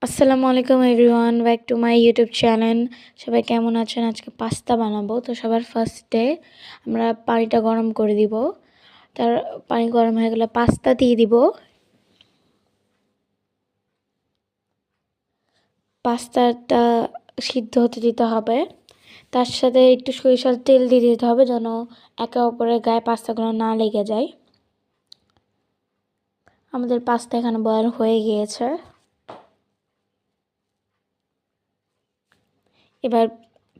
আসসালামু আলাইকুম everyone, back to my YouTube channel. সবাই কেমন আছেন? আজকে পাস্তা বানাবো। তো সবার ফার্স্টে আমরা পানিটা গরম করে দিব। তার পানি গরম হয়ে গেলে পাস্তা দিয়ে দিব। পাস্তাটা সিদ্ধ হতে দিতে হবে। তার সাথে একটু সরিষার তেল দিয়ে দিতে হবে যেন একে অপরের গায়ে পাস্তাগুলো না লেগে যায়। আমাদের পাস্তা এখানে বয়েল হয়ে গিয়েছে। এবার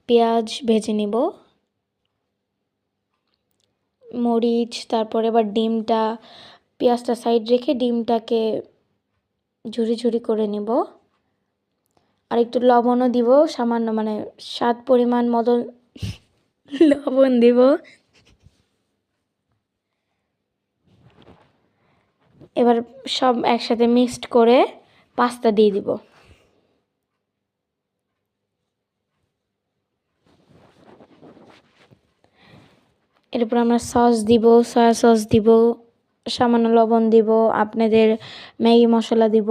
পেঁয়াজ ভেজে নিব, মরিচ, তারপরে এবার ডিমটা, পেঁয়াজটা সাইড রেখে ডিমটাকে ঝুরি ঝুরি করে নিব। আর একটু লবণও দিব, সামান্য মানে স্বাদ পরিমাণ মতো লবণ দিব। এবার সব একসাথে মিক্সড করে পাস্তা দিয়ে দিব। এরপর আমরা সস দিব, সয়া সস দিব, সামান্য লবণ দিব, আপনাদের ম্যাগি মশলা দিব।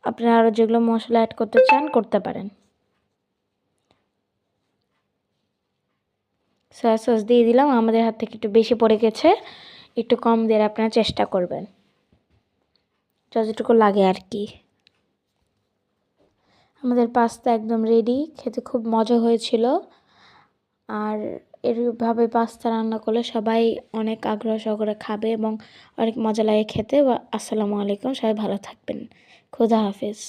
আপনারা আরও যেগুলো মশলা অ্যাড করতে চান করতে পারেন। সয়া সস দিয়ে দিলাম। আমাদের হাত থেকে একটু বেশি পড়ে গেছে, একটু কম দিয়ে আপনারা চেষ্টা করবেন যতটুকু লাগে আর কি। আমাদের পাস্তা একদম রেডি, খেতে খুব মজা হয়েছিল। আর এরভাবে পাস্তা রান্না করলে সবাই অনেক আগ্রহ সহকারে খাবে এবং অনেক মজা লাগে খেতে। আসসালামু আলাইকুম, সবাই ভালো থাকবেন। খোদা হাফেজ।